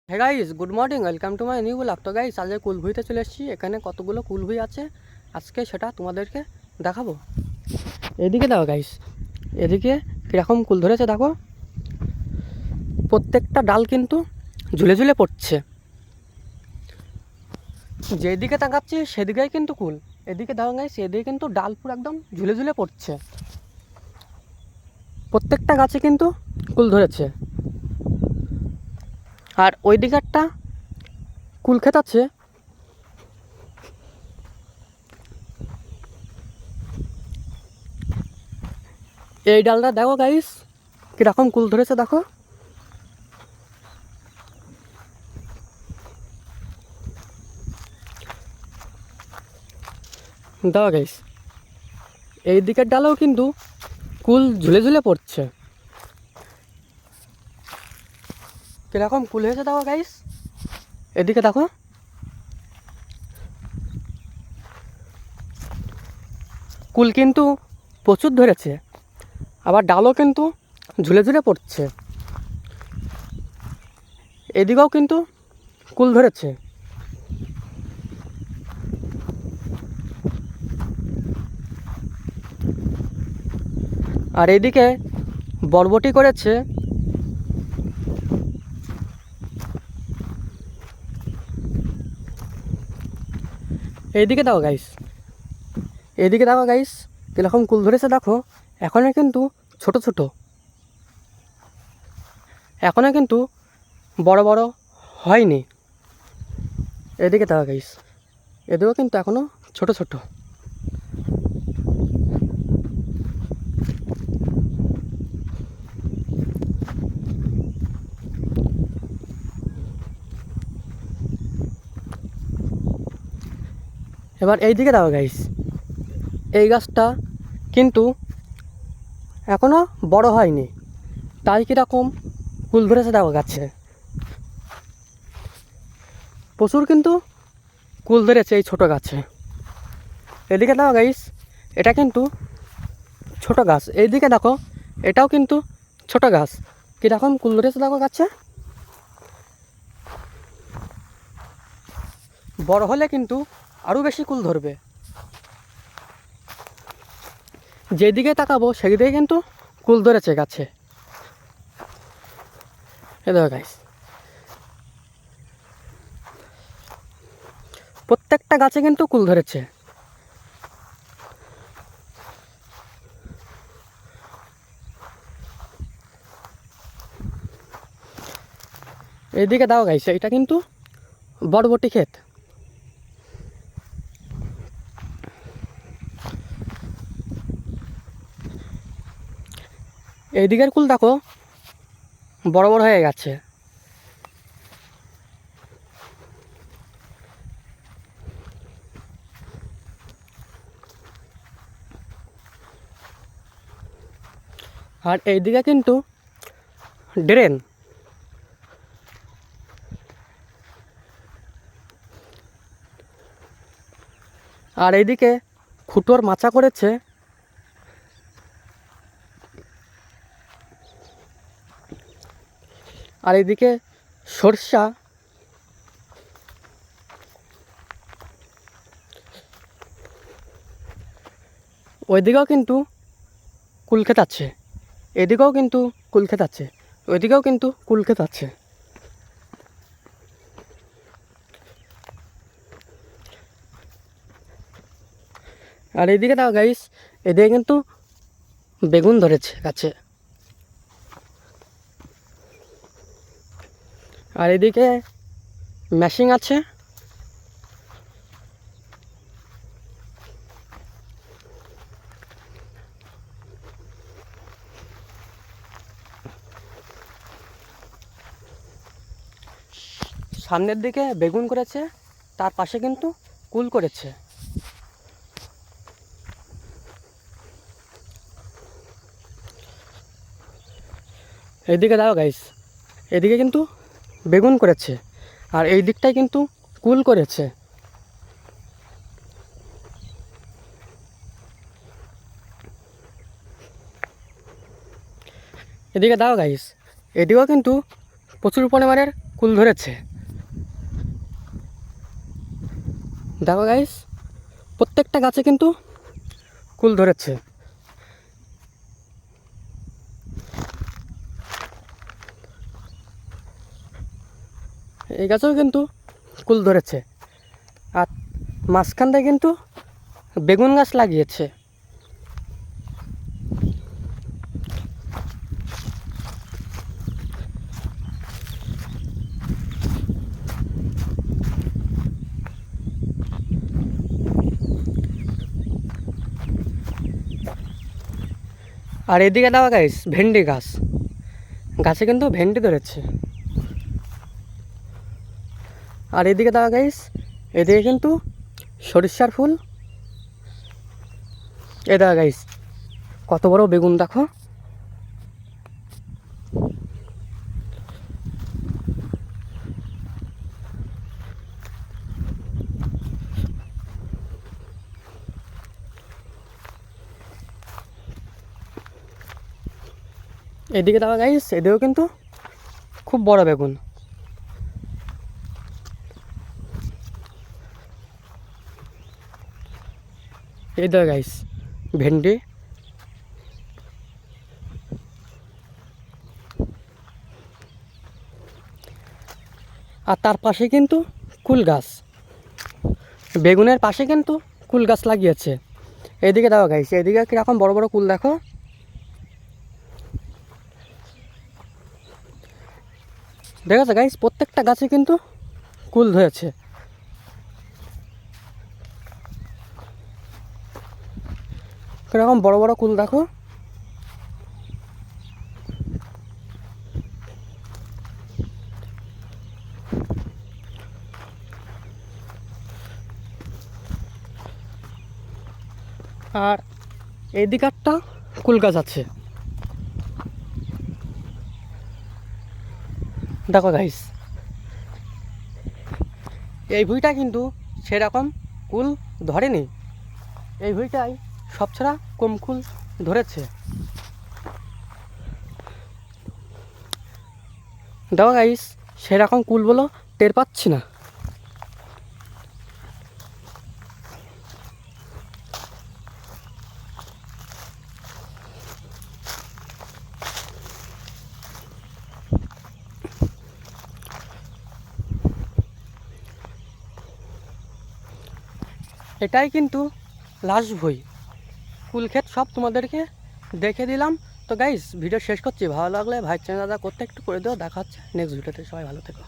Hey guys, good morning, welcome to my new blog. তো guys, আজকে কুলভুইতে চলে এসেছি। এখানে কতগুলো কুলভুই আছে, আজকে সেটা তোমাদেরকে দেখাবো। এদিকে দাও গাইস, এদিকে কীরকম কুল ধরেছে দেখো। প্রত্যেকটা ডাল কিন্তু ঝুলে ঝুলে পড়ছে। যেদিকে তাকাচ্ছি সেদিকেই কিন্তু কুল। এদিকে দাও গাইস, এদিকে কিন্তু ডাল পুরো একদম ঝুলে ঝুলে পড়ছে। প্রত্যেকটা গাছে কিন্তু কুল ধরেছে। আর ওই দিকে একটা কুল ক্ষেত আছে। এই ডালটা দেখো গাইস, কীরকম কুল ধরেছে দেখো। দাও গাইস, এই দিকের ডালেও কিন্তু কুল ঝুলে ঝুলে পড়ছে। কীরকম কুল হয়েছে দেখো গাইস, এদিকে দেখো। কুল কিন্তু প্রচুর ধরেছে, আবার ডালও কিন্তু ঝুলে ঝুলে পড়ছে। এদিকেও কিন্তু কুল ধরেছে। আর এদিকে বরবটি করেছে। এইদিকে দেখো গাইস, এদিকে দেখো গাইস, কীরকম কুল ধরেছে দেখো। এখনও কিন্তু ছোট ছোট, এখনও কিন্তু বড় বড় হয়নি। এদিকে দেখো গাইস, এদিকেও কিন্তু এখনও ছোট ছোট। এবার এইদিকে দেখো গাইস, এই গাছটা কিন্তু এখনও বড় হয়নি, তাই কীরকম কুল ধরেছে দেখো গাছে। প্রচুর কিন্তু কুল ধরেছে এই ছোট গাছে। এদিকে দেখো গাইস, এটা কিন্তু ছোট গাছ। এইদিকে দেখো, এটাও কিন্তু ছোট গাছ। কীরকম কুল ধরেছে দেখো গাছে। বড় হলে কিন্তু আরও বেশি কুল ধরবে। যেদিকে তাকাবো সেদিকে কিন্তু কুল ধরেছে গাছে। এ দেখো গাইস, প্রত্যেকটা গাছে কিন্তু কুল ধরেছে। এইদিকে দাও গাইস, এটা কিন্তু বরবটি ক্ষেত। এইদিকের কুল দেখো বড় বড় হয়ে গেছে। আর এইদিকে কিন্তু ড্রেন। আর এইদিকে খুঁটোর মাচা করেছে। আর এইদিকে সরষা। ওইদিকেও কিন্তু কুলক্ষেত আছে, এদিকেও কিন্তু কুলক্ষেত আছে, ওইদিকেও কিন্তু কুলক্ষেত আছে। আর এইদিকে দাও গাইস, এদিকে কিন্তু বেগুন ধরেছে গাছে। আর এদিকে মেশিং আছে। সামনের দিকে বেগুন করেছে, তার পাশে কিন্তু কুল করেছে। এইদিকে দাও গাইস, এদিকে কিন্তু বেগুন করেছে, আর এই দিকটায় কিন্তু কুল করেছে। এদিকে দাও গাইস, এদিকেও কিন্তু প্রচুর পরিমাণের কুল ধরেছে। দেখো গাইস, প্রত্যেকটা গাছে কিন্তু কুল ধরেছে। এই গাছেও কিন্তু কুল ধরেছে। আর মাঝখানটায় কিন্তু বেগুন গাছ লাগিয়েছে। আর এদিকে দেওয়া গাইস ভেন্ডি গাছ, গাছে কিন্তু ভেন্ডি ধরেছে। আর এদিকে দেওয়া গাইস, এদিকে কিন্তু সরিষার ফুল। এ দেওয়া গাইস কত বড় বেগুন দেখো। এদিকে দেওয়া গাইস, এদিকেও কিন্তু খুব বড় বেগুন। এই দেওয়া গাইস ভেন্ডি। আর তার পাশে কিন্তু কুল গাছ, বেগুনের পাশে কিন্তু কুল গাছ লাগিয়েছে। এদিকে দেওয়া গাইস, এদিকে কীরকম বড় বড় কুল দেখো। দেখেছো গাইস, প্রত্যেকটা গাছে কিন্তু কুল ধরেছে। কীরকম বড় বড় কুল দেখো। আর এইদিকে একটা কুল গাছ আছে। দেখো গাইস, এই ভুঁইটা কিন্তু সেরকম কুল ধরেনি। এই ভুঁইটাই সবছাড়া কম কুল ধরেছে। দেখো গাইস, সেরকম কুল বলো টের পাচ্ছি না। এটাই কিন্তু লাস্ট ভুঁই। কুল ক্ষেত সব তোমাদেরকে দেখে দিলাম। তো গাইস ভিডিও শেষ করছি। ভালো লাগলে ভাই চ্যানেল দাদা করতে একটু করে দিও। দেখা হচ্ছে নেক্সট ভিডিওতে। সবাই ভালো থেকো।